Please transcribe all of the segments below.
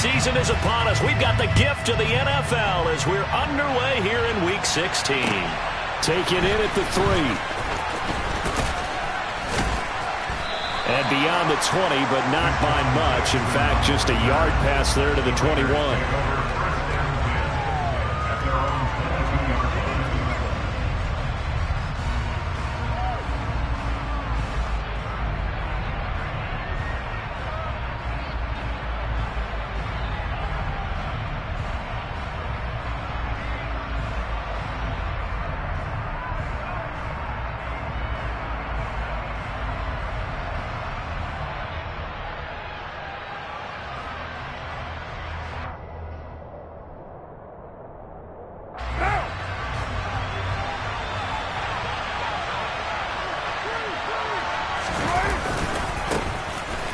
season is upon us. We've got the gift of the NFL as we're underway here in Week 16. Taking it at the 3. And beyond the 20, but not by much. In fact, just a yard pass there to the 21.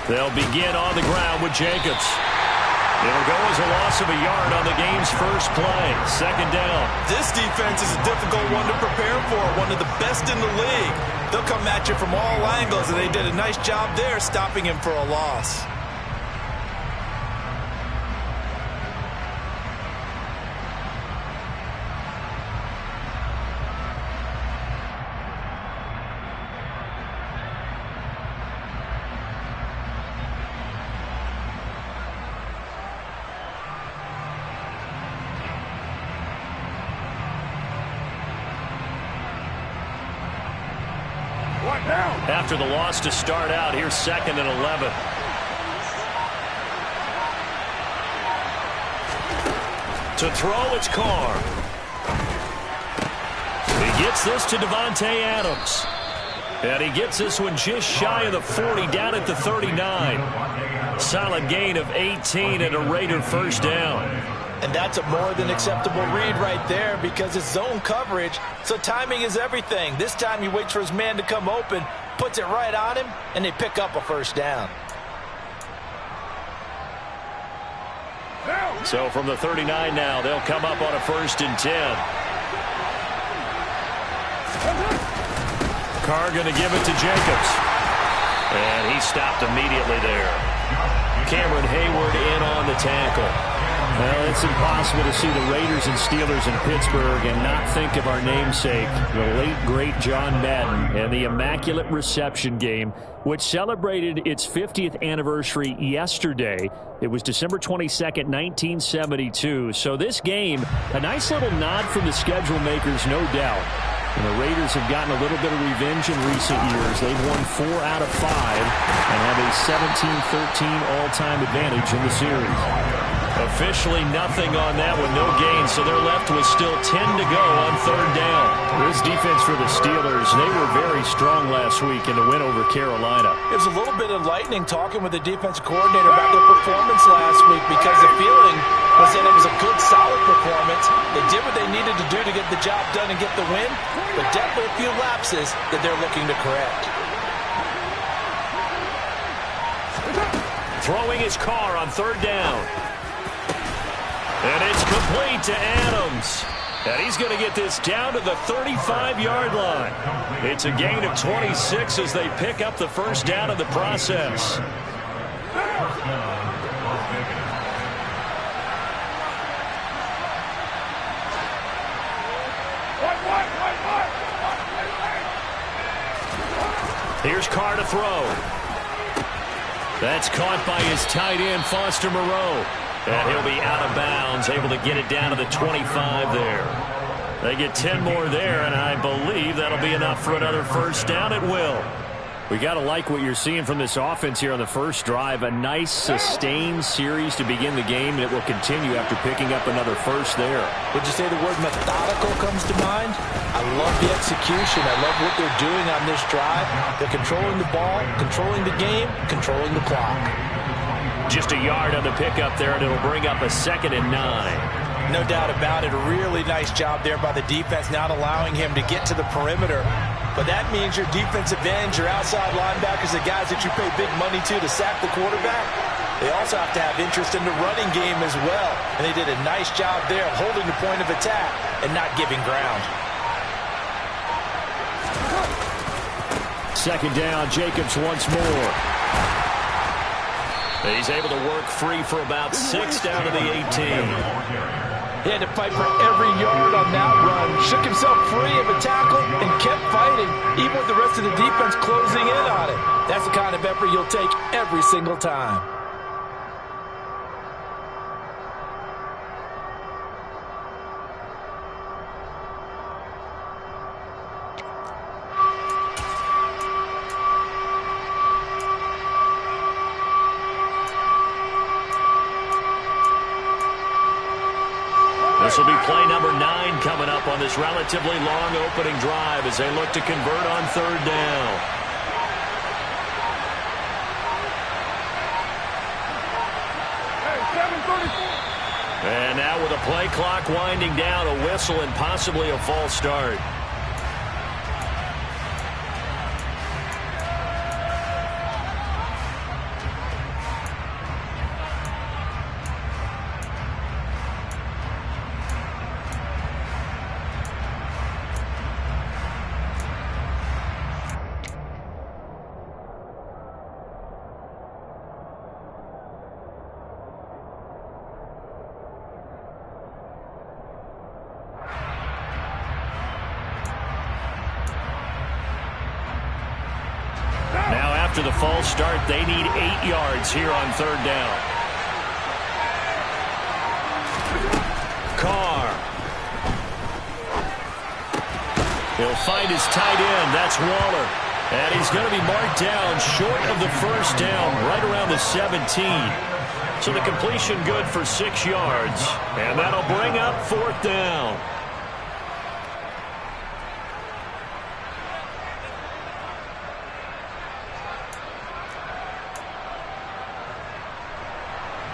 They'll begin on the ground with Jacobs. It'll go as a loss of a yard on the game's first play. Second down. This defense is a difficult one to prepare for. One of the best in the league. They'll come at you from all angles, and they did a nice job there stopping him for a loss. After the loss to start out, here's 2nd and 11. To throw, it's Carr. He gets this to Davante Adams. And he gets this one just shy of the 40, down at the 39. Solid gain of 18 and a Raider first down. And that's a more than acceptable read right there because it's zone coverage, so timing is everything. This time he waits for his man to come open, puts it right on him, and they pick up a first down. So from the 39 now, they'll come up on a 1st and 10. Carr going to give it to Jacobs. And he stopped immediately there. Cameron Hayward in on the tackle. Well, it's impossible to see the Raiders and Steelers in Pittsburgh and not think of our namesake, the late, great John Madden, and the Immaculate Reception game, which celebrated its 50th anniversary yesterday. It was December 22nd, 1972. So this game, a nice little nod from the schedule makers, no doubt. And the Raiders have gotten a little bit of revenge in recent years. They've won 4 out of 5 and have a 17-13 all-time advantage in the series. Officially nothing on that one, no gain, so they're left with still 10 to go on 3rd down. This defense for the Steelers, they were very strong last week in the win over Carolina. It was a little bit enlightening talking with the defensive coordinator about their performance last week because the feeling was that it was a good, solid performance. They did what they needed to do to get the job done and get the win, but definitely a few lapses that they're looking to correct. Throwing his Carr on 3rd down. And it's complete to Adams. And he's going to get this down to the 35-yard line. It's a gain of 26 as they pick up the first down in the process. Here's Carr to throw. That's caught by his tight end, Foster Moreau. And he'll be out of bounds, able to get it down to the 25 there. They get 10 more there, and I believe that'll be enough for another first down. It will. We got to like what you're seeing from this offense here on the first drive. A nice, sustained series to begin the game, and it will continue after picking up another first there. Would you say the word methodical comes to mind? I love the execution. I love what they're doing on this drive. They're controlling the ball, controlling the game, controlling the clock. Just a yard on the pickup there, and it'll bring up a 2nd and 9. No doubt about it. A really nice job there by the defense, not allowing him to get to the perimeter. But that means your defensive ends, your outside linebackers, the guys that you pay big money to sack the quarterback, they also have to have interest in the running game as well. And they did a nice job there of holding the point of attack and not giving ground. 2nd down, Jacobs once more. He's able to work free for about 6 down to the 18. He had to fight for every yard on that run. Shook himself free of a tackle and kept fighting, even with the rest of the defense closing in on it. That's the kind of effort you'll take every single time. This will be play number 9 coming up on this relatively long opening drive as they look to convert on 3rd down. And now with a play clock winding down, a whistle and possibly a false start. After the false start, they need 8 yards here on 3rd down. Carr. He'll find his tight end. That's Waller. And he's going to be marked down short of the 1st down, right around the 17. So the completion good for 6 yards. And that'll bring up 4th down.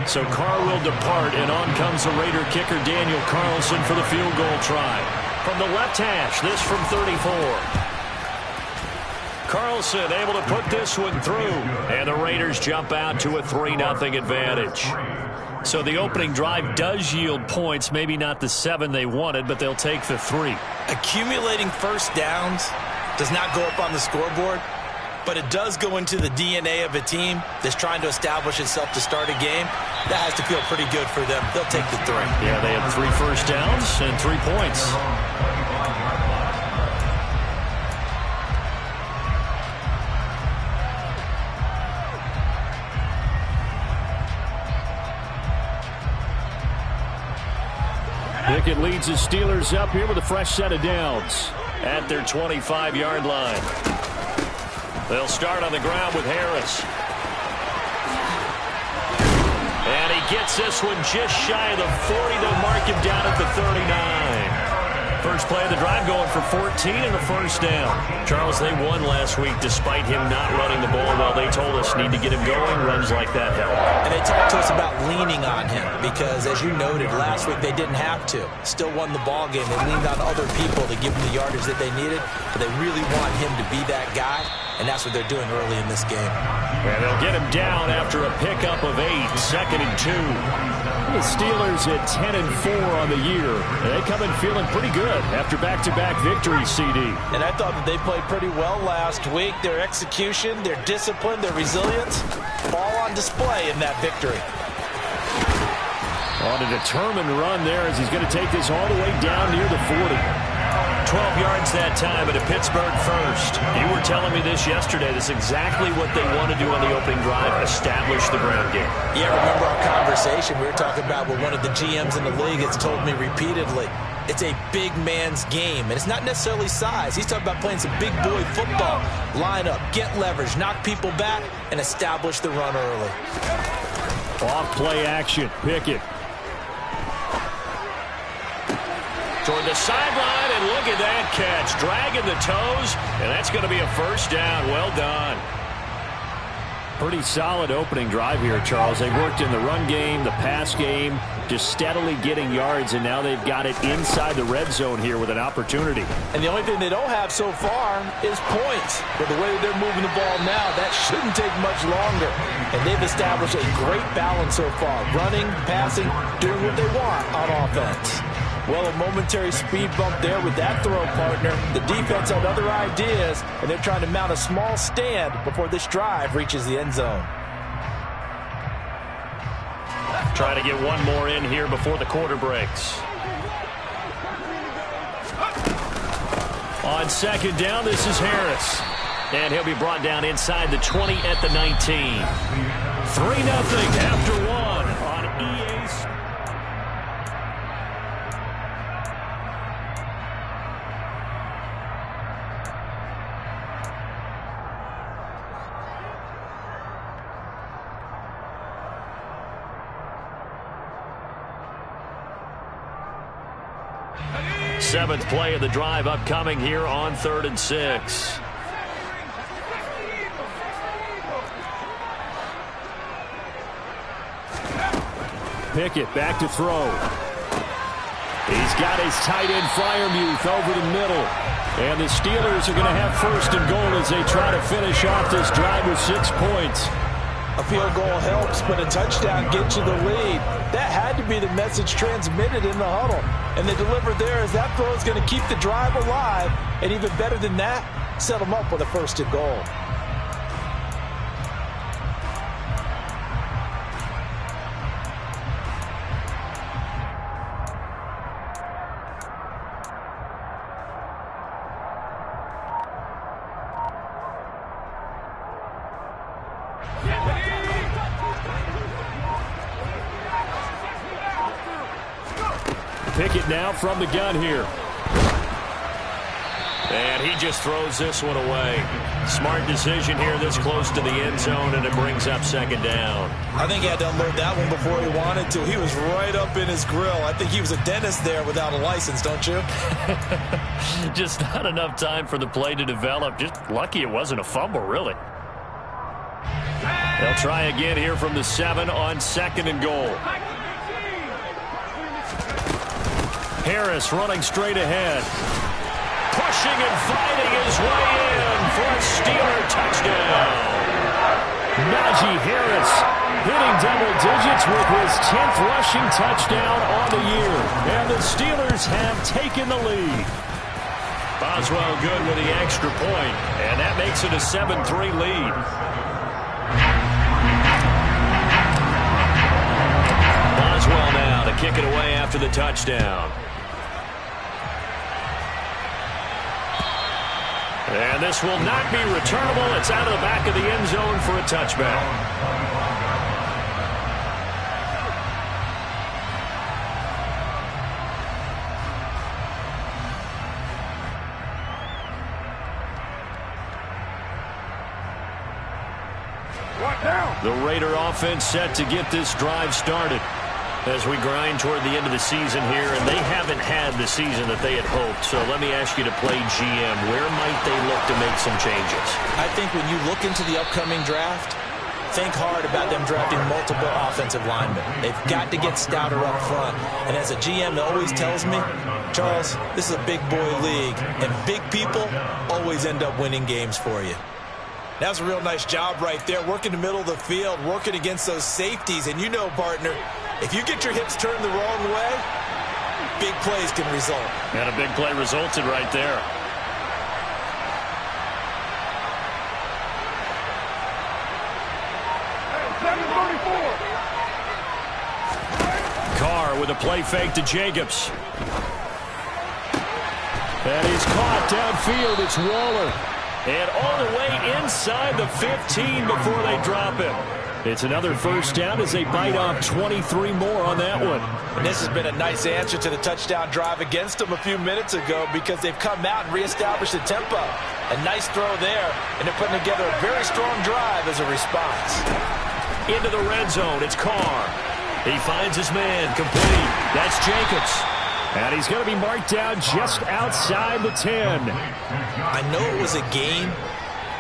So Carr will depart, and on comes the Raider kicker Daniel Carlson for the field goal try. From the left hash, this from 34. Carlson able to put this one through, and the Raiders jump out to a 3-0 advantage. So the opening drive does yield points, maybe not the 7 they wanted, but they'll take the 3. Accumulating first downs does not go up on the scoreboard, but it does go into the DNA of a team that's trying to establish itself to start a game. That has to feel pretty good for them. They'll take the 3. Yeah, they had 3 first downs and 3 points. Pickett leads the Steelers up here with a fresh set of downs at their 25-yard line. They'll start on the ground with Harris. And he gets this one just shy of the 40. They'll mark him down at the 39. First play of the drive going for 14 and a first down. Charles, they won last week despite him not running the ball well. They told us need to get him going. Runs like that help. And they talked to us about leaning on him because, as you noted, last week they didn't have to. Still won the ball game. They leaned on other people to give them the yardage that they needed, but they really want him to be that guy, and that's what they're doing early in this game. And they'll get him down after a pickup of 8, 2nd and 2. The Steelers at 10-4 on the year. They come in feeling pretty good after back-to-back victories, CD. And I thought that they played pretty well last week. Their execution, their discipline, their resilience, all on display in that victory. On a determined run there as he's going to take this all the way down near the 40. 12 yards that time at a Pittsburgh first. You were telling me this yesterday. This is exactly what they want to do on the opening drive, establish the ground game. Yeah, remember our conversation. We were talking about what one of the GMs in the league has told me repeatedly. It's a big man's game, and it's not necessarily size. He's talking about playing some big boy football. Line up, get leverage, knock people back, and establish the run early. Off play action, Pickett. Toward the sideline, and look at that catch. Dragging the toes, and that's going to be a first down. Well done. Pretty solid opening drive here, Charles. They worked in the run game, the pass game, just steadily getting yards, and now they've got it inside the red zone here with an opportunity. And the only thing they don't have so far is points. But the way that they're moving the ball now, that shouldn't take much longer. And they've established a great balance so far. Running, passing, doing what they want on offense. Well, a momentary speed bump there with that throw partner. The defense had other ideas, and they're trying to mount a small stand before this drive reaches the end zone. Trying to get one more in here before the quarter breaks. On second down, this is Harris. And he'll be brought down inside the 20 at the 19. 3-0 after one on EA Sports. Seventh play of the drive upcoming here on 3rd and 6. Pickett back to throw. He's got his tight end Freiermuth over the middle. And the Steelers are going to have 1st and goal as they try to finish off this drive with 6 points. A field goal helps, but a touchdown gets you the lead. That had to be the message transmitted in the huddle. And they delivered there as that throw is going to keep the drive alive. And even better than that, set them up with a 1st and goal. Pickett now from the gun here. And he just throws this one away. Smart decision here this close to the end zone, and it brings up 2nd down. I think he had to unload that one before he wanted to. He was right up in his grill. I think he was a dentist there without a license, don't you? Just not enough time for the play to develop. Just lucky it wasn't a fumble, really. They'll try again here from the 7 on 2nd and goal. Harris running straight ahead. Pushing and fighting his way in for a Steeler touchdown. Najee Harris hitting double digits with his 10th rushing touchdown on the year. And the Steelers have taken the lead. Boswell good with the extra point, and that makes it a 7-3 lead. Boswell now to kick it away after the touchdown. And this will not be returnable. It's out of the back of the end zone for a touchback. The Raider offense set to get this drive started. As we grind toward the end of the season here, and they haven't had the season that they had hoped. So let me ask you to play GM. Where might they look to make some changes? I think when you look into the upcoming draft, think hard about them drafting multiple offensive linemen. They've got to get stouter up front. And as a GM that always tells me, Charles, this is a big boy league, and big people always end up winning games for you. That was a real nice job right there, working the middle of the field, working against those safeties. And you know, partner, if you get your hips turned the wrong way, big plays can result. And a big play resulted right there. Carr with a play fake to Jacobs. And he's caught downfield. It's Waller. And all the way inside the 15 before they drop him. It's another 1st down as they bite off 23 more on that one. And this has been a nice answer to the touchdown drive against them a few minutes ago because they've come out and reestablished the tempo. A nice throw there, and they're putting together a very strong drive as a response. Into the red zone, it's Carr. He finds his man, complete. That's Jacobs. And he's going to be marked down just outside the 10. I know it was a game,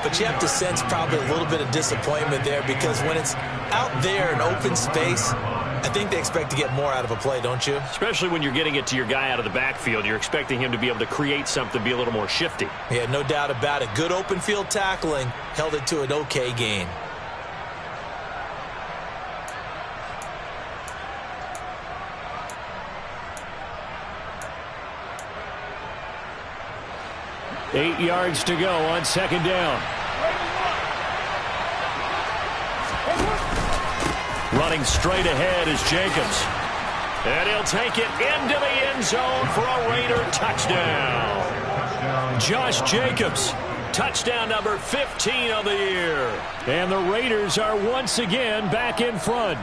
but you have to sense probably a little bit of disappointment there because when it's out there in open space, I think they expect to get more out of a play, don't you? Especially when you're getting it to your guy out of the backfield. You're expecting him to be able to create something, be a little more shifty. Yeah, no doubt about it. Good open field tackling held it to an okay gain. Eight yards to go on 2nd down. Running straight ahead is Jacobs. And he'll take it into the end zone for a Raider touchdown. Josh Jacobs, touchdown number 15 of the year. And the Raiders are once again back in front.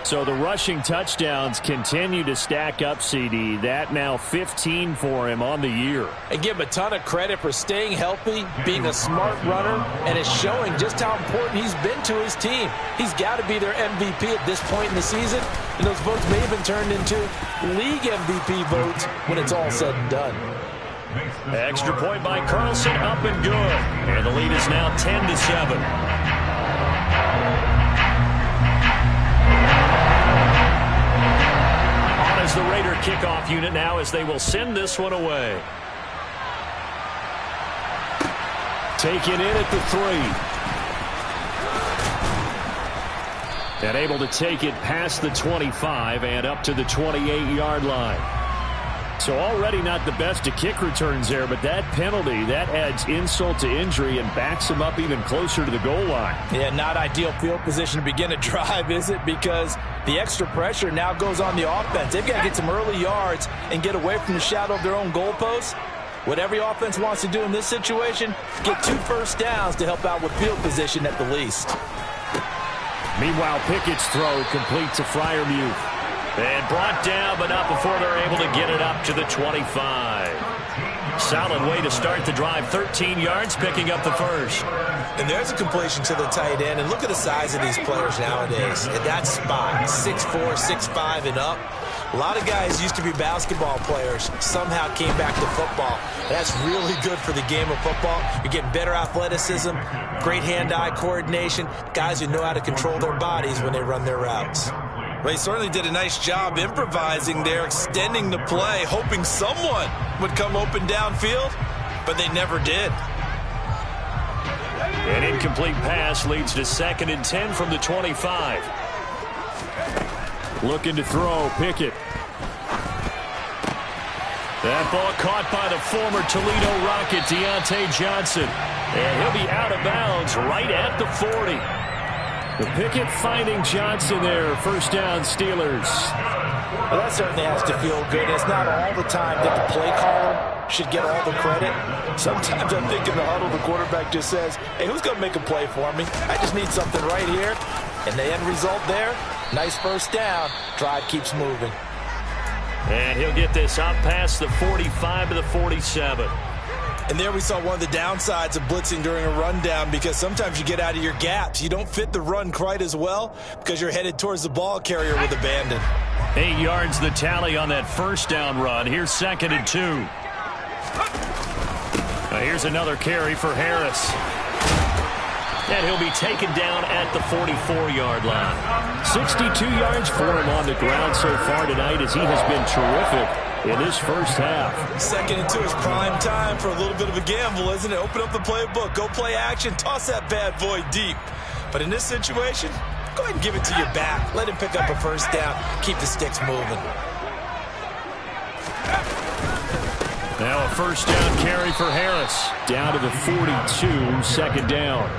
So the rushing touchdowns continue to stack up, CD. That now 15 for him on the year. And give him a ton of credit for staying healthy, being a smart runner, and it's showing just how important he's been to his team. He's got to be their MVP at this point in the season, and those votes may have been turned into league MVP votes when it's all said and done. Extra point by Carlson, up and good. And the lead is now 10-7. As the Raider kickoff unit now, as they will send this one away. Taken in at the 3. And able to take it past the 25 and up to the 28-yard line. So already not the best of kick returns there, but that penalty, that adds insult to injury and backs him up even closer to the goal line. Yeah, not ideal field position to begin a drive, is it? Because the extra pressure now goes on the offense. They've got to get some early yards and get away from the shadow of their own goalposts. What every offense wants to do in this situation, get 2 first downs to help out with field position at the least. Meanwhile, Pickett's throw complete to Freiermuth. And brought down, but not before they're able to get it up to the 25. Solid way to start the drive. 13 yards, picking up the first. And there's a completion to the tight end. And look at the size of these players nowadays. At that spot, 6'4", 6'5", and up. A lot of guys used to be basketball players, somehow came back to football. That's really good for the game of football. You're getting better athleticism, great hand-eye coordination, guys who know how to control their bodies when they run their routes. Well, he certainly did a nice job improvising there, extending the play, hoping someone would come open downfield, but they never did. An incomplete pass leads to 2nd and 10 from the 25. Looking to throw, Pickett. That ball caught by the former Toledo Rocket, Deontay Johnson. And he'll be out of bounds right at the 40. The Pickett finding Johnson there. First down, Steelers. Well, that certainly has to feel good. It's not all the time that the play caller should get all the credit. Sometimes I think in the huddle, the quarterback just says, hey, who's going to make a play for me? I just need something right here. And the end result there, nice first down. Drive keeps moving. And he'll get this up past the 45 to the 47. And there we saw one of the downsides of blitzing during a rundown, because sometimes you get out of your gaps. You don't fit the run quite as well because you're headed towards the ball carrier with abandon. 8 yards the tally on that first down run. Here's 2nd and 2. Here's another carry for Harris. And he'll be taken down at the 44-yard line. 62 yards for him on the ground so far tonight, as he has been terrific in this first half. 2nd and 2 is prime time for a little bit of a gamble, isn't it? Open up the playbook, go play action, toss that bad boy deep. But in this situation, go ahead and give it to your back. Let him pick up a first down. Keep the sticks moving. Now a first down carry for Harris. Down to the 42, 2nd down.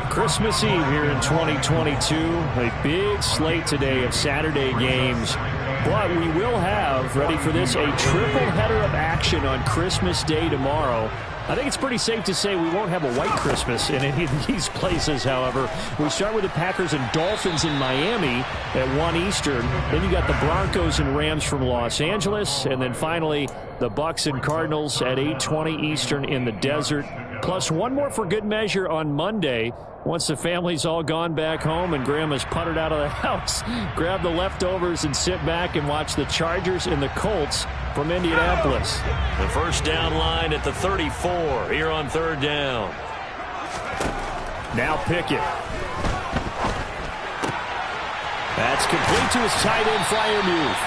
Christmas Eve here in 2022. A big slate today of Saturday games. But we will have, ready for this, a triple header of action on Christmas Day tomorrow. I think it's pretty safe to say we won't have a white Christmas in any of these places, however. We start with the Packers and Dolphins in Miami at 1 Eastern. Then you got the Broncos and Rams from Los Angeles. And then finally, the Bucs and Cardinals at 8:20 Eastern in the desert. Plus one more for good measure on Monday. Once the family's all gone back home and Grandma's puttered out of the house, grab the leftovers and sit back and watch the Chargers and the Colts from Indianapolis. The first down line at the 34 here on 3rd down. Now Pickett. That's complete to his tight end, Freiermuth.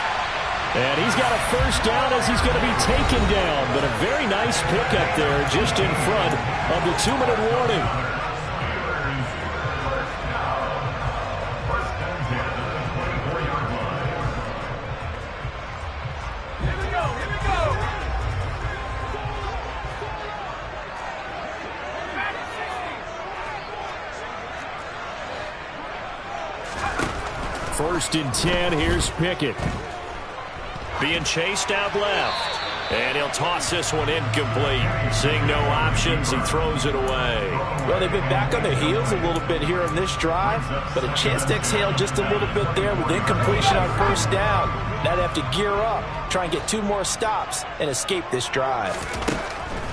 And he's got a first down as he's going to be taken down. But a very nice pickup there just in front of the 2-minute warning. 1st and 10. Here's Pickett. Being chased out left. And he'll toss this one incomplete. Seeing no options, he throws it away. Well, they've been back on their heels a little bit here on this drive, but a chance to exhale just a little bit there with incompletion on 1st down. Now they have to gear up, try and get 2 more stops, and escape this drive.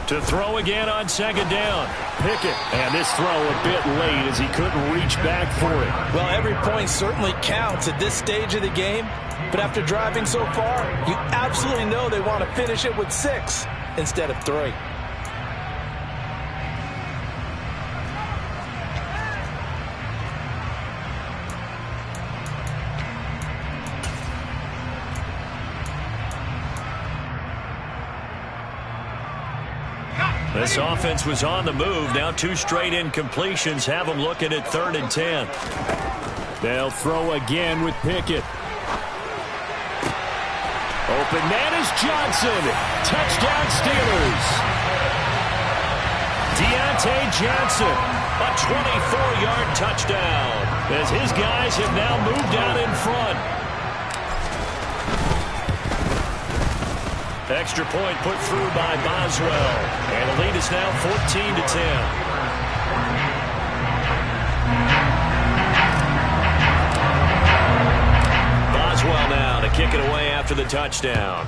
To throw again on 2nd down. Pickett. And this throw a bit late as he couldn't reach back for it. Well, every point certainly counts at this stage of the game. But after driving so far, you absolutely know they want to finish it with 6 instead of 3. This offense was on the move. Now 2 straight incompletions have them looking at 3rd and 10. They'll throw again with Pickett. Open man is Johnson. Touchdown Steelers. Deontay Johnson, a 24-yard touchdown, as his guys have now moved out in front. Extra point put through by Boswell, and the lead is now 14-10. Boswell now to kick it away after the touchdown.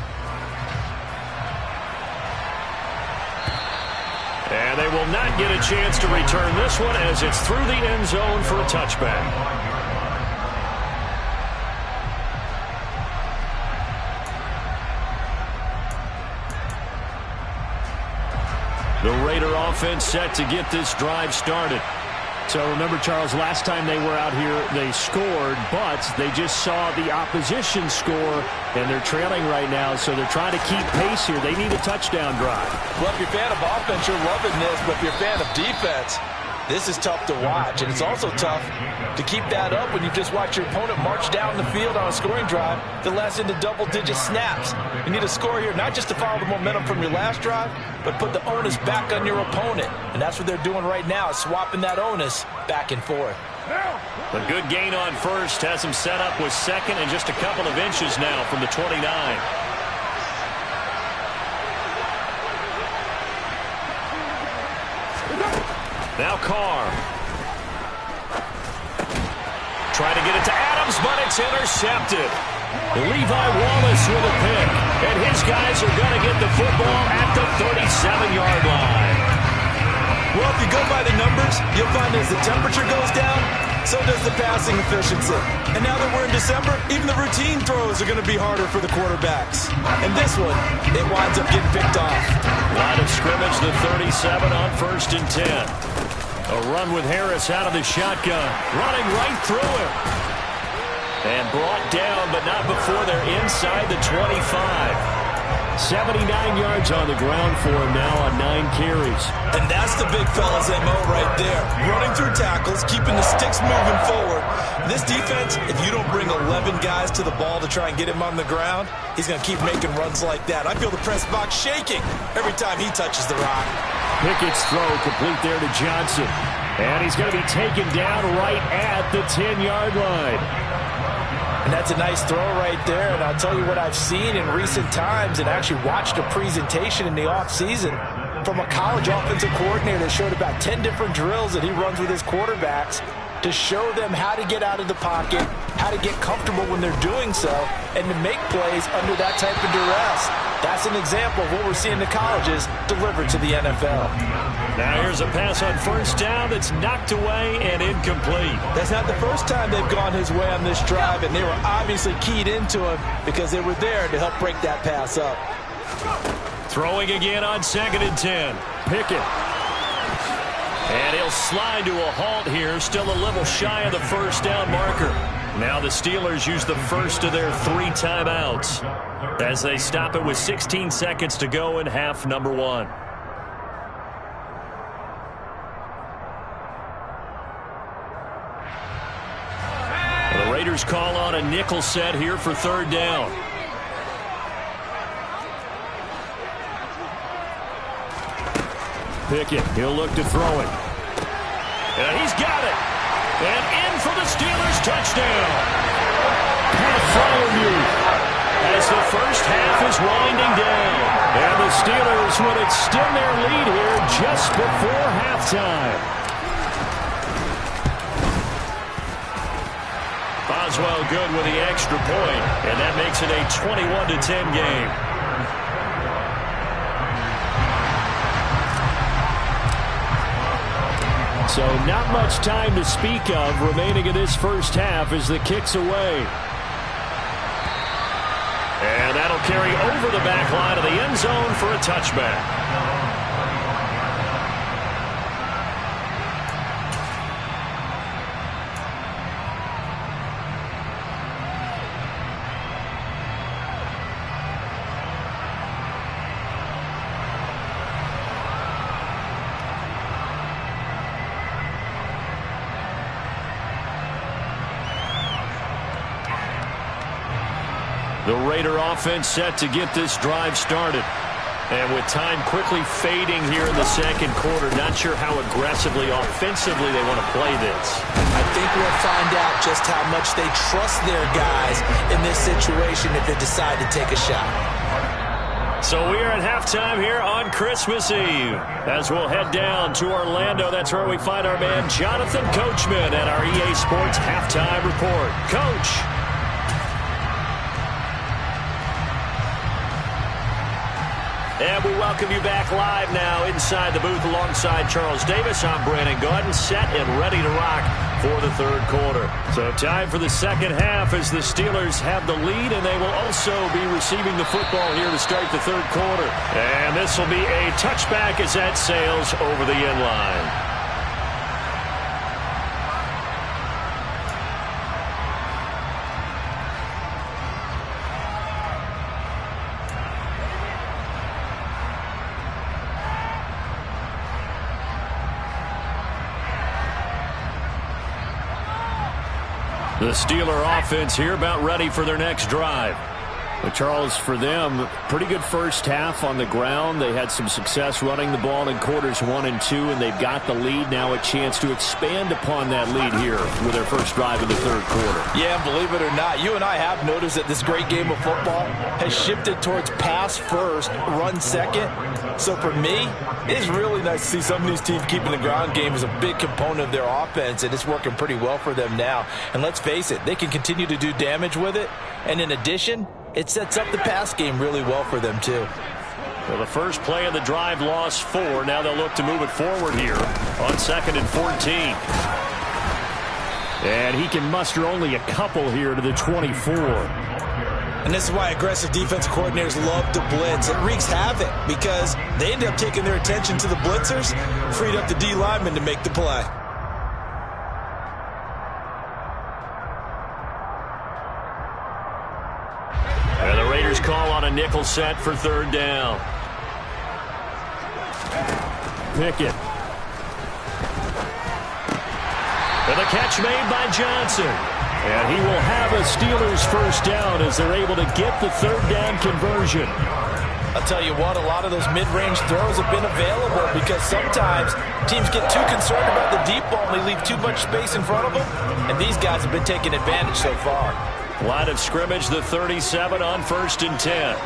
And they will not get a chance to return this one as it's through the end zone for a touchback. The Raider offense set to get this drive started. So remember, Charles, last time they were out here, they scored, but they just saw the opposition score, and they're trailing right now, so they're trying to keep pace here. They need a touchdown drive. Well, if you're a fan of offense, you're loving this, but if you're a fan of defense, this is tough to watch, and it's also tough to keep that up when you just watch your opponent march down the field on a scoring drive that lasts into double-digit snaps. You need a score here, not just to follow the momentum from your last drive, but put the onus back on your opponent. And that's what they're doing right now, swapping that onus back and forth. A good gain on 1st has him set up with 2nd and just a couple of inches now from the 29. Now Carr. Trying to get it to Adams, but it's intercepted. Levi Wallace with a pick. And his guys are going to get the football at the 37-yard line. Well, if you go by the numbers, you'll find as the temperature goes down, so does the passing efficiency. And now that we're in December, even the routine throws are going to be harder for the quarterbacks. And this one, it winds up getting picked off. Line of scrimmage, the 37 on 1st and 10. A run with Harris out of the shotgun. Running right through him. And brought down, but not before they're inside the 25. 79 yards on the ground for him now on 9 carries. And that's the big fella's MO right there. Running through tackles, keeping the sticks moving forward. This defense, if you don't bring 11 guys to the ball to try and get him on the ground, he's going to keep making runs like that. I feel the press box shaking every time he touches the rock. Pickett's throw complete there to Johnson. And he's going to be taken down right at the 10-yard line. And that's a nice throw right there. And I'll tell you what I've seen in recent times and actually watched a presentation in the offseason from a college offensive coordinator that showed about 10 different drills that he runs with his quarterbacks to show them how to get out of the pocket, how to get comfortable when they're doing so, and to make plays under that type of duress. That's an example of what we're seeing in the colleges delivered to the NFL. Now here's a pass on 1st down that's knocked away and incomplete. That's not the first time they've gone his way on this drive, and they were obviously keyed into him because they were there to help break that pass up. Throwing again on 2nd and 10. Pickett. And he'll slide to a halt here, still a little shy of the 1st down marker. Now the Steelers use the first of their 3 timeouts as they stop it with 16 seconds to go in half number 1. The Raiders call on a nickel set here for 3rd down. Pickett, he'll look to throw it. And he's got it. And in for the Steelers touchdown. Pat Fryermuth as the first half is winding down. And the Steelers would extend their lead here just before halftime. Boswell good with the extra point, and that makes it a 21-10 game. So not much time to speak of remaining in this first half as the kick's away. And that'll carry over the back line of the end zone for a touchback. The Raider offense set to get this drive started. And with time quickly fading here in the second quarter, not sure how aggressively, offensively they want to play this. I think we'll find out just how much they trust their guys in this situation if they decide to take a shot. So we are at halftime here on Christmas Eve. As we'll head down to Orlando, that's where we find our man Jonathan Coachman at our EA Sports Halftime Report. Coach. And we welcome you back live now inside the booth alongside Charles Davis. I'm Brandon Gaudin, set and ready to rock for the third quarter. So time for the second half as the Steelers have the lead, and they will also be receiving the football here to start the third quarter. And this will be a touchback as that sails over the end line. The Steeler offense here about ready for their next drive. But Charles, for them, pretty good first half on the ground. They had some success running the ball in quarters 1 and 2, and they've got the lead now, a chance to expand upon that lead here with their first drive in the third quarter. Yeah, believe it or not, you and I have noticed that this great game of football has shifted towards pass first, run second. So for me, it's really nice to see some of these teams keeping the ground game as a big component of their offense, and it's working pretty well for them now. And let's face it, they can continue to do damage with it. And in addition, it sets up the pass game really well for them, too. Well, the first play of the drive lost 4. Now they'll look to move it forward here on 2nd and 14. And he can muster only a couple here to the 24. And this is why aggressive defensive coordinators love to blitz. It wreaks havoc because they end up taking their attention to the blitzers, freed up the D lineman to make the play. And the Raiders call on a nickel set for third down. Pickett. And the catch made by Johnson. And he will have a Steelers first down as they're able to get the third down conversion. I'll tell you what, a lot of those mid-range throws have been available because sometimes teams get too concerned about the deep ball and they leave too much space in front of them. And these guys have been taking advantage so far. Line of scrimmage, the 37 on 1st and 10.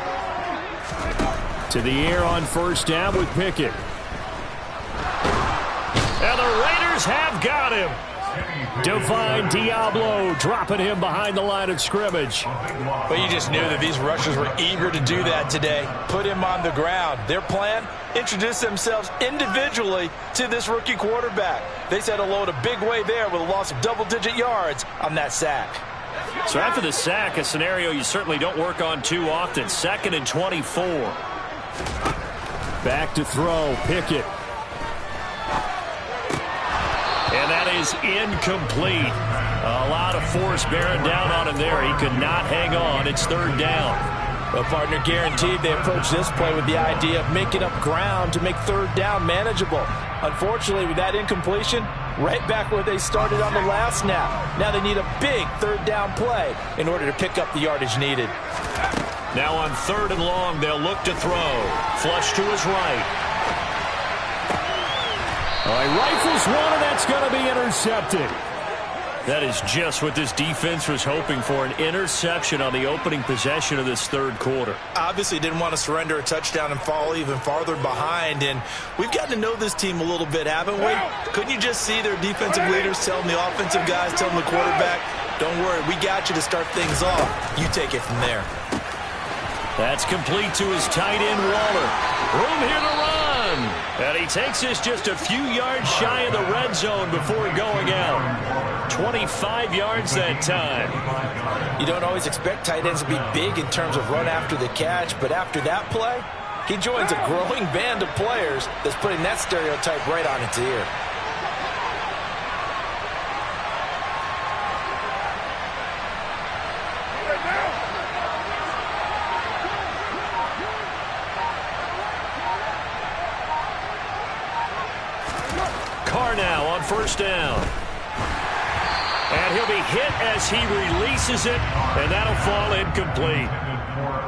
To the air on first down with Pickett. And the Raiders have got him. Divine Diablo dropping him behind the line of scrimmage. But you just knew that these rushers were eager to do that today. Put him on the ground. Their plan, introduce themselves individually to this rookie quarterback. They said hello in a big way there with a loss of double-digit yards on that sack. So after the sack, a scenario you certainly don't work on too often. 2nd and 24. Back to throw, Pickett. And that is incomplete. A lot of force bearing down on him there. He could not hang on. It's third down. Well, partner, guaranteed they approach this play with the idea of making up ground to make third down manageable. Unfortunately, with that incompletion, right back where they started on the last snap. Now they need a big third down play in order to pick up the yardage needed. Now on 3rd and long, they'll look to throw. Flush to his right. All right, rifles one, and that's going to be intercepted. That is just what this defense was hoping for, an interception on the opening possession of this third quarter. Obviously didn't want to surrender a touchdown and fall even farther behind, and we've gotten to know this team a little bit, haven't we? Couldn't you just see their defensive leaders telling the offensive guys, telling the quarterback, don't worry, we got you to start things off. You take it from there. That's complete to his tight end, Waller. Room here to run. And he takes us just a few yards shy of the red zone before going out. 25 yards that time. You don't always expect tight ends to be big in terms of run after the catch, but after that play, he joins a growing band of players that's putting that stereotype right on its ear. Carr now on first down. And he'll be hit as he releases it, and that'll fall incomplete.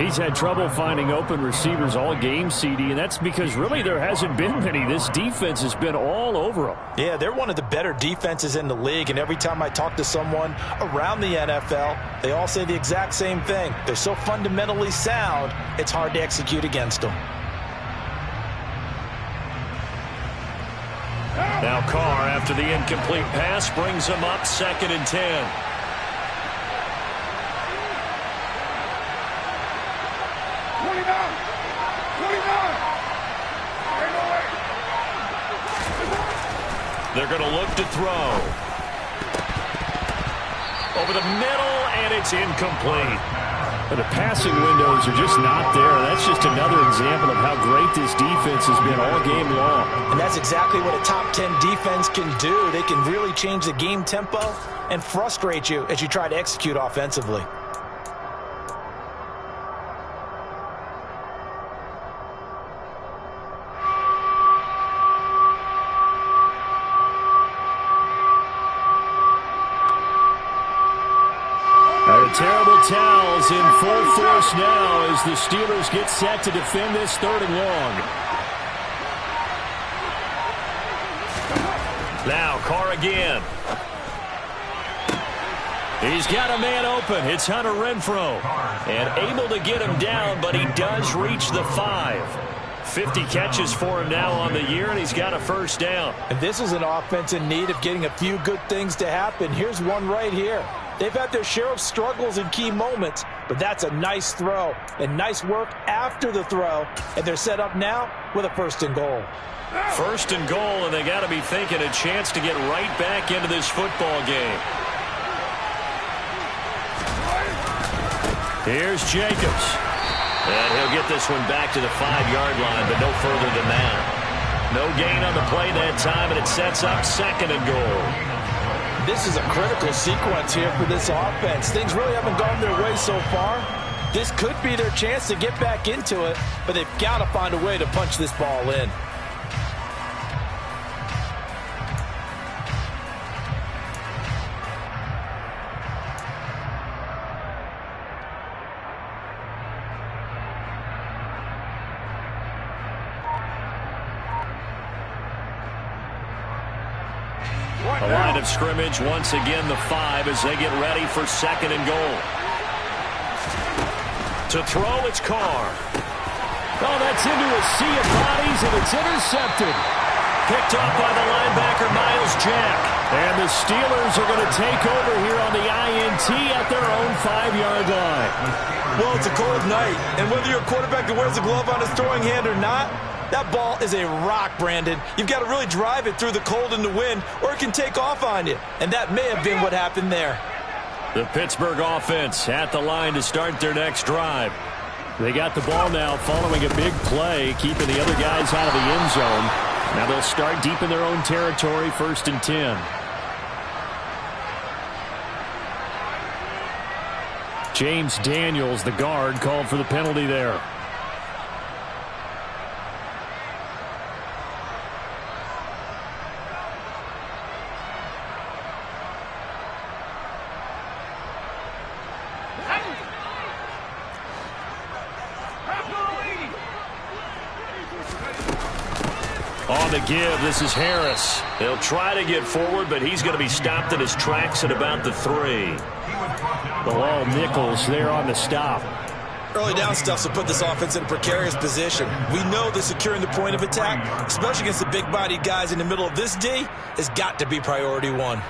He's had trouble finding open receivers all game, CD, and that's because really there hasn't been many. This defense has been all over them. Yeah, they're one of the better defenses in the league, and every time I talk to someone around the NFL, they all say the exact same thing. They're so fundamentally sound, it's hard to execute against them. Now Carr, after the incomplete pass, brings him up 2nd and 10. They're going to look to throw. Over the middle, and it's incomplete. The passing windows are just not there. That's just another example of how great this defense has been all game long. And that's exactly what a top 10 defense can do. They can really change the game tempo and frustrate you as you try to execute offensively. Terrible towels in full force now as the Steelers get set to defend this 3rd and long. Now Carr again. He's got a man open. It's Hunter Renfrow. And able to get him down, but he does reach the 5. 50 catches for him now on the year, and he's got a first down. And this is an offense in need of getting a few good things to happen. Here's one right here. They've had their share of struggles in key moments, but that's a nice throw and nice work after the throw, and they're set up now with a 1st and goal. 1st and goal, and they got to be thinking a chance to get right back into this football game. Here's Jacobs. And he'll get this one back to the 5-yard line, but no further than that. No gain on the play that time, and it sets up 2nd and goal. This is a critical sequence here for this offense. Things really haven't gone their way so far. This could be their chance to get back into it, but they've got to find a way to punch this ball in. A line of scrimmage, once again the 5 as they get ready for 2nd and goal. To throw, it's Carr. Oh, that's into a sea of bodies, and it's intercepted. Picked up by the linebacker, Myles Jack. And the Steelers are going to take over here on the INT at their own 5-yard line. Well, it's a cold night, and whether you're a quarterback that wears a glove on his throwing hand or not, that ball is a rock, Brandon. You've got to really drive it through the cold and the wind, or it can take off on you. And that may have been what happened there. The Pittsburgh offense at the line to start their next drive. They got the ball now following a big play, keeping the other guys out of the end zone. Now they'll start deep in their own territory, 1st and 10. James Daniels, the guard, called for the penalty there. On the give, this is Harris. He'll try to get forward, but he's going to be stopped in his tracks at about the 3. Bilal Nichols there on the stop. Early down stuff will put this offense in a precarious position. We know that securing the point of attack, especially against the big-bodied guys in the middle of this D, has got to be priority 1.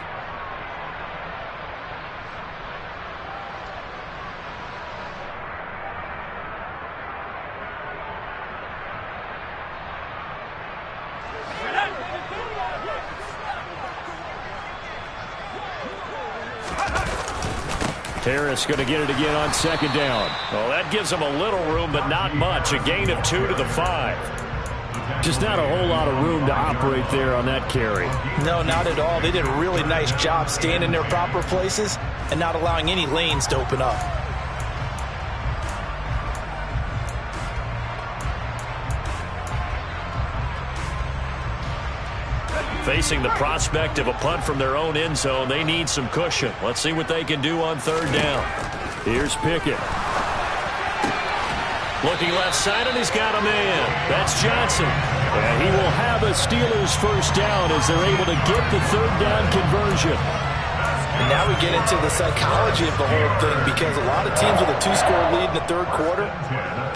Harris going to get it again on 2nd down. Well, that gives them a little room, but not much. A gain of 2 to the 5. Just not a whole lot of room to operate there on that carry. No, not at all. They did a really nice job staying in their proper places and not allowing any lanes to open up. Facing the prospect of a punt from their own end zone, they need some cushion. Let's see what they can do on 3rd down. Here's Pickett. Looking left side, and he's got a man. That's Johnson. And he will have a Steelers 1st down as they're able to get the 3rd down conversion. And now we get into the psychology of the whole thing, because a lot of teams with a 2-score lead in the 3rd quarter,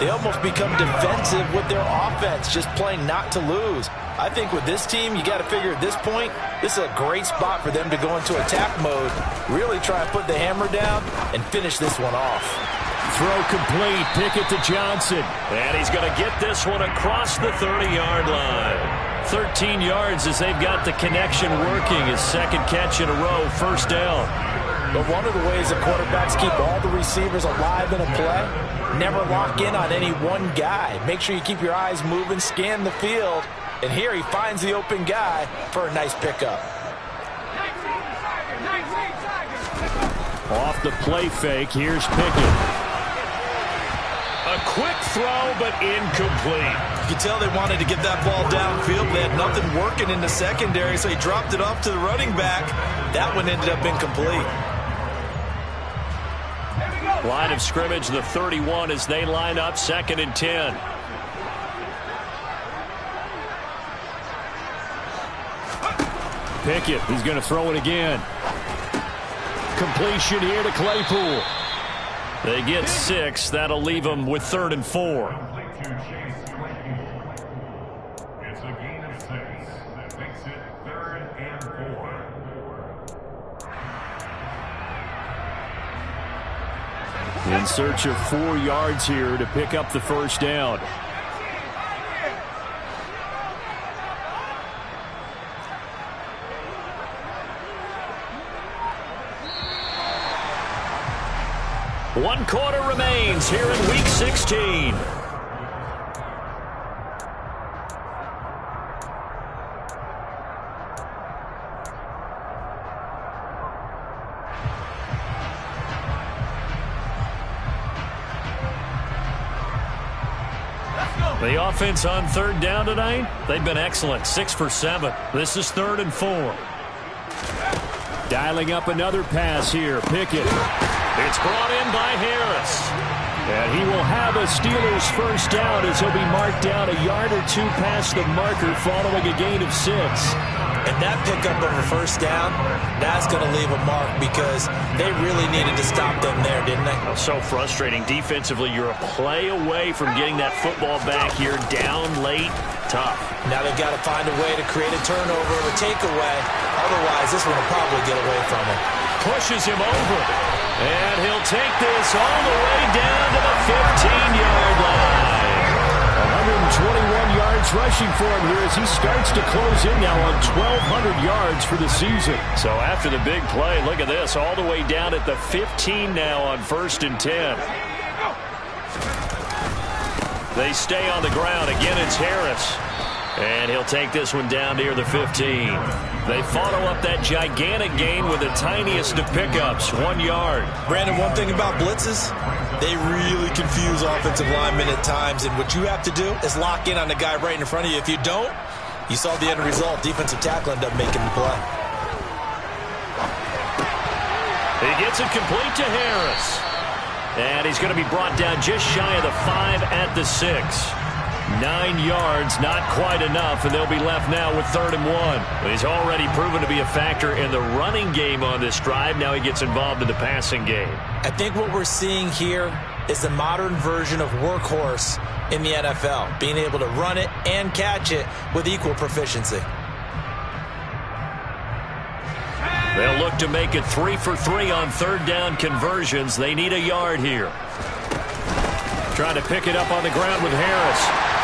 they almost become defensive with their offense, just playing not to lose. I think with this team, you got to figure at this point, this is a great spot for them to go into attack mode, really try and put the hammer down and finish this one off. Throw complete. Pickett to Johnson. And he's going to get this one across the 30-yard line. 13 yards as they've got the connection working. His 2nd catch in a row, 1st down. But one of the ways that quarterbacks keep all the receivers alive in a play, never lock in on any one guy. Make sure you keep your eyes moving, scan the field. And here he finds the open guy for a nice pickup. Off the play fake, here's Pickett. A quick throw, but incomplete. You can tell they wanted to get that ball downfield. They had nothing working in the secondary, so he dropped it off to the running back. That one ended up incomplete. Line of scrimmage, the 31 as they line up, 2nd and 10. Pickett, he's going to throw it again. Completion here to Claypool. They get 6. That'll leave them with 3rd and 4. It's a gain of 6. That makes it 3rd and 4. In search of 4 yards here to pick up the 1st down. One quarter remains here in Week 16. The offense on 3rd down tonight, they've been excellent. 6 for 7. This is 3rd and 4. Dialing up another pass here. Pickett. It's brought in by Harris. And he will have a Steelers 1st down as he'll be marked down a yard or 2 past the marker following a gain of 6. And that pickup of a 1st down, that's going to leave a mark because they really needed to stop them there, didn't they? So frustrating. Defensively, you're a play away from getting that football back here down late. Tough. Now they've got to find a way to create a turnover or a takeaway. Otherwise, this one will probably get away from him. Pushes him over. And he'll take this all the way down to the 15-yard line. 121 yards rushing for him here as he starts to close in now on 1,200 yards for the season. So after the big play, look at this, all the way down at the 15 now on 1st and 10. They stay on the ground. Again, it's Harris. And he'll take this one down near the 15. They follow up that gigantic gain with the tiniest of pickups, 1 yard. Brandon, one thing about blitzes, they really confuse offensive linemen at times. And what you have to do is lock in on the guy right in front of you. If you don't, you saw the end result. Defensive tackle ended up making the play. He gets it complete to Harris. And he's going to be brought down just shy of the 5 at the 6. 9 yards, not quite enough, and they'll be left now with 3rd and 1. He's already proven to be a factor in the running game on this drive. Now he gets involved in the passing game. I think what we're seeing here is the modern version of workhorse in the NFL, being able to run it and catch it with equal proficiency. They'll look to make it 3 for 3 on 3rd down conversions. They need a yard here. Trying to pick it up on the ground with Harris.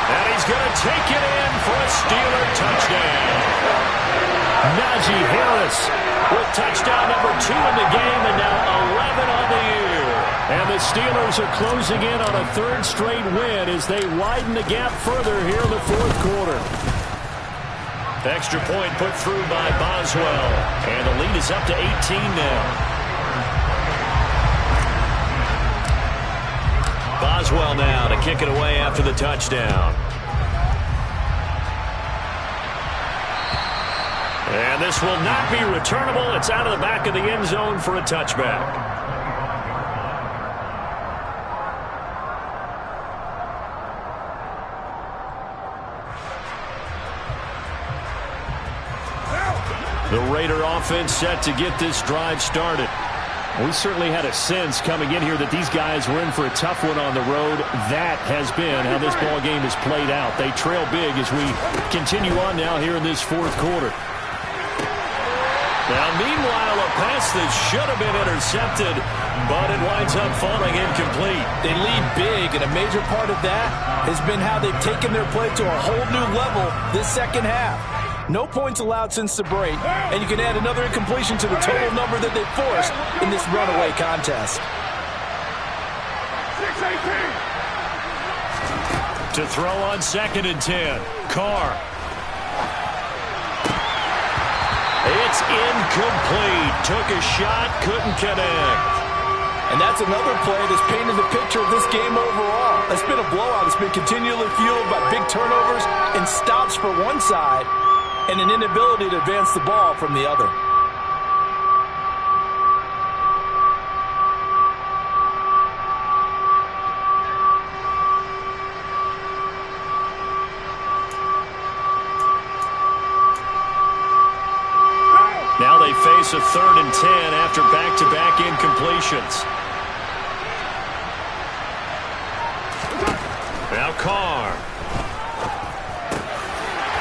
And he's going to take it in for a Steeler touchdown. Najee Harris with touchdown number 2 in the game and now 11 on the year. And the Steelers are closing in on a 3rd straight win as they widen the gap further here in the 4th quarter. Extra point put through by Boswell. And the lead is up to 18 now. Boswell now to kick it away after the touchdown. And this will not be returnable. It's out of the back of the end zone for a touchback. The Raider offense set to get this drive started. We certainly had a sense coming in here that these guys were in for a tough one on the road. That has been how this ball game has played out. They trail big as we continue on now here in this 4th quarter. Now, meanwhile, a pass that should have been intercepted, but it winds up falling incomplete. They lead big, and a major part of that has been how they've taken their play to a whole new level this second half. No points allowed since the break, and you can add another incompletion to the total number that they forced in this runaway contest. To throw on 2nd and 10. Carr. It's incomplete. Took a shot, couldn't connect. And that's another play that's painted the picture of this game overall. It's been a blowout. It's been continually fueled by big turnovers and stops for one side, and an inability to advance the ball from the other. Now they face a 3rd and 10 after back-to-back incompletions. Now Carr.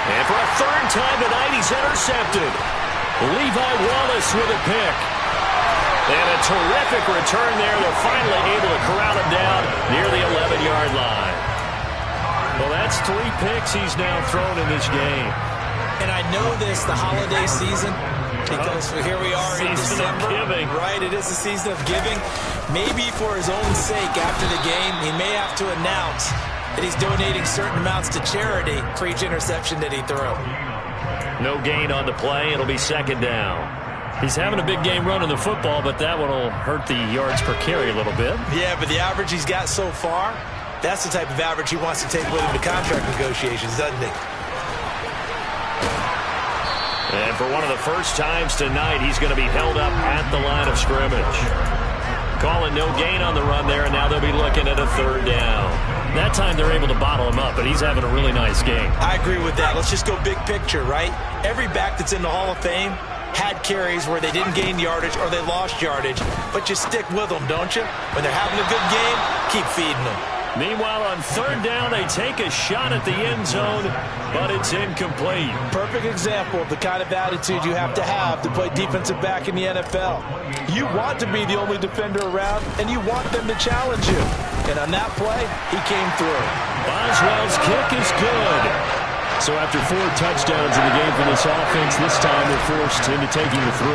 And for a 3rd time tonight, he's intercepted. Levi Wallace with a pick. And a terrific return there. They're finally able to corral him down near the 11-yard line. Well, that's 3 picks he's now thrown in this game. And I know this, the holiday season, because here we are in December. Giving. Right, it is the season of giving. Maybe for his own sake after the game, he may have to announce that he's donating certain amounts to charity for each interception that he threw. No gain on the play. It'll be 2nd down. He's having a big game running the football, but that one will hurt the yards per carry a little bit. Yeah, but the average he's got so far, that's the type of average he wants to take with him to contract negotiations, doesn't he? And for one of the first times tonight, he's going to be held up at the line of scrimmage. Calling no gain on the run there, and now they'll be looking at a 3rd down. That time they're able to bottle him up, but he's having a really nice game. I agree with that. Let's just go big picture, right? Every back that's in the Hall of Fame had carries where they didn't gain yardage or they lost yardage, but you stick with them, don't you? When they're having a good game, keep feeding them. Meanwhile, on 3rd down, they take a shot at the end zone, but it's incomplete. Perfect example of the kind of attitude you have to play defensive back in the NFL. You want to be the only defender around, and you want them to challenge you. And on that play, he came through. Boswell's kick is good. So after 4 touchdowns in the game for this offense, this time they're forced into taking the 3.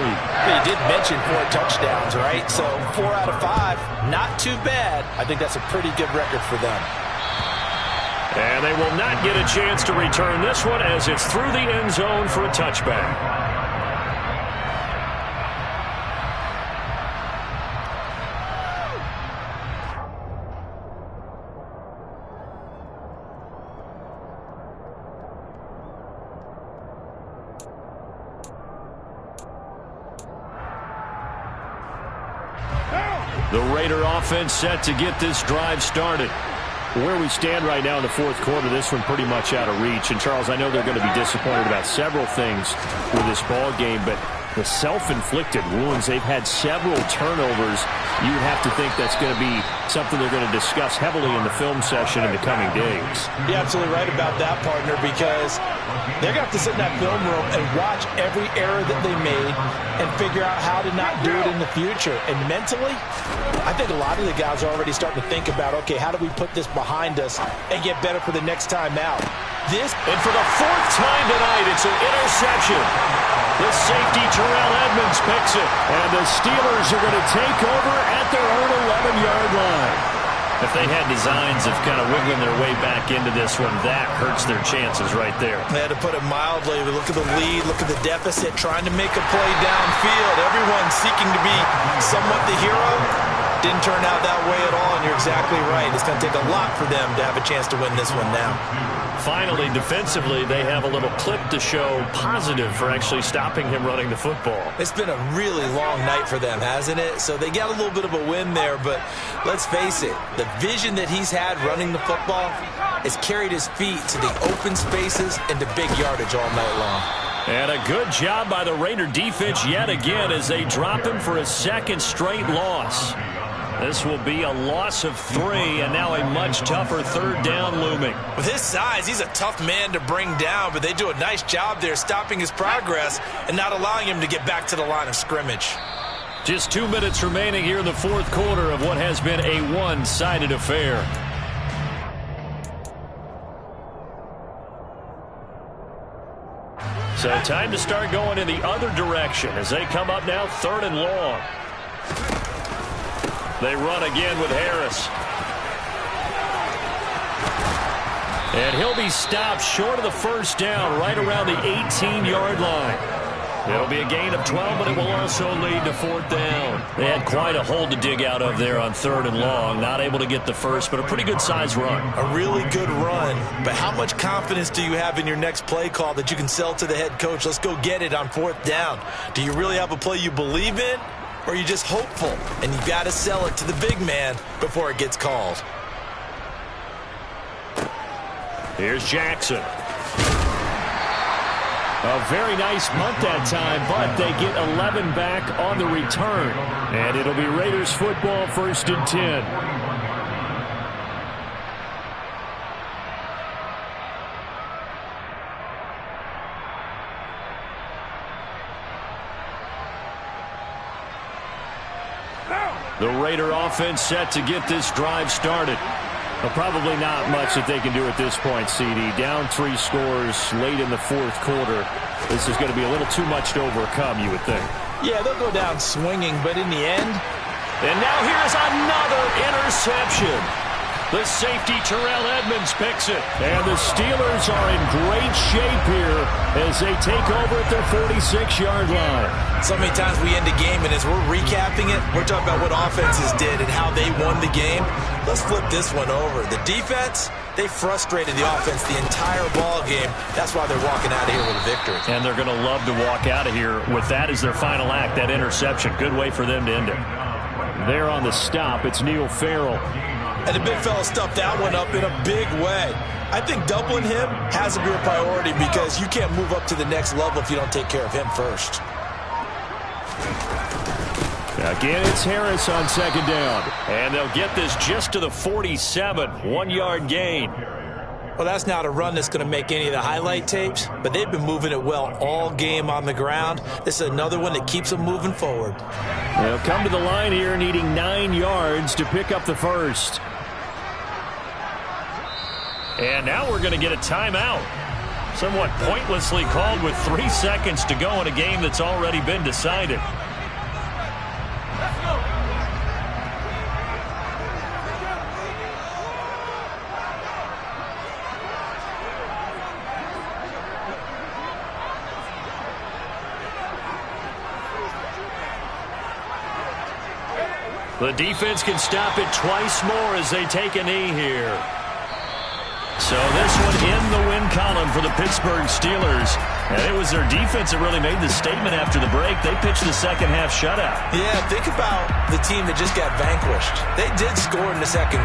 You did mention 4 touchdowns, right? So 4 out of 5, not too bad. I think that's a pretty good record for them. And they will not get a chance to return this one as it's through the end zone for a touchback. The Raider offense set to get this drive started. where we stand right now in the fourth quarter, this one pretty much out of reach. And, Charles, I know they're going to be disappointed about several things with this ball game, but the self-inflicted wounds, they've had several turnovers. You would have to think that's going to be something they're going to discuss heavily in the film session in the coming days. You're absolutely right about that, partner, because they're going to have to sit in that film room and watch every error that they made and figure out how to not do it in the future. And mentally, I think a lot of the guys are already starting to think about, okay, how do we put this behind us and get better for the next time out? And for the fourth time tonight, it's an interception. The safety, Terrell Edmunds, picks it. And the Steelers are going to take over at their own 11-yard line. If they had designs of kind of wiggling their way back into this one, that hurts their chances right there. They had to put it mildly. Look at the lead, look at the deficit, trying to make a play downfield. Everyone seeking to be somewhat the hero. Didn't turn out that way at all, and you're exactly right. It's going to take a lot for them to have a chance to win this one now. Finally, defensively, they have a little clip to show positive for actually stopping him running the football. It's been a really long night for them, hasn't it? So they got a little bit of a win there, but let's face it, the vision that he's had running the football has carried his feet to the open spaces and to big yardage all night long. And a good job by the Raider defense yet again as they drop him for a second straight loss. This will be a loss of 3, and now a much tougher third down looming. With his size, he's a tough man to bring down, but they do a nice job there stopping his progress and not allowing him to get back to the line of scrimmage. Just 2 minutes remaining here in the fourth quarter of what has been a one-sided affair. So time to start going in the other direction as they come up now 3rd and long. They run again with Harris. And he'll be stopped short of the first down right around the 18-yard line. It'll be a gain of 12, but it will also lead to 4th down. They had quite a hole to dig out of there on 3rd and long. Not able to get the first, but a pretty good-sized run. A really good run, but how much confidence do you have in your next play call that you can sell to the head coach? Let's go get it on 4th down. Do you really have a play you believe in? Or are you just hopeful, and you've got to sell it to the big man before it gets called? Here's Jackson. A very nice punt that time, but they get 11 back on the return. And it'll be Raiders football, 1st and 10. The Raider offense set to get this drive started. Well, probably not much that they can do at this point, CD. Down 3 scores late in the fourth quarter. This is going to be a little too much to overcome, you would think. Yeah, they'll go down swinging, but in the end... And now here's another interception. The safety, Terrell Edmunds, picks it. And the Steelers are in great shape here as they take over at their 46-yard line. So many times we end a game, and as we're recapping it, we're talking about what offenses did and how they won the game. Let's flip this one over. The defense, they frustrated the offense the entire ball game. That's why they're walking out of here with a victory. And they're going to love to walk out of here with that as their final act, that interception. Good way for them to end it. There on the stop, it's Neil Farrell. And the big fella stuffed that one up in a big way. I think doubling him has to be a priority because you can't move up to the next level if you don't take care of him first. Again, it's Harris on 2nd down. And they'll get this just to the 47, 1-yard gain. Well, that's not a run that's going to make any of the highlight tapes, but they've been moving it well all game on the ground. This is another one that keeps them moving forward. They'll come to the line here needing 9 yards to pick up the first. And now we're going to get a timeout. Somewhat pointlessly called with 3 seconds to go in a game that's already been decided. The defense can stop it twice more as they take a knee here. So this one in the win column for the Pittsburgh Steelers. And it was their defense that really made the statement after the break. They pitched the second half shutout. Yeah, think about the team that just got vanquished. They did score in the second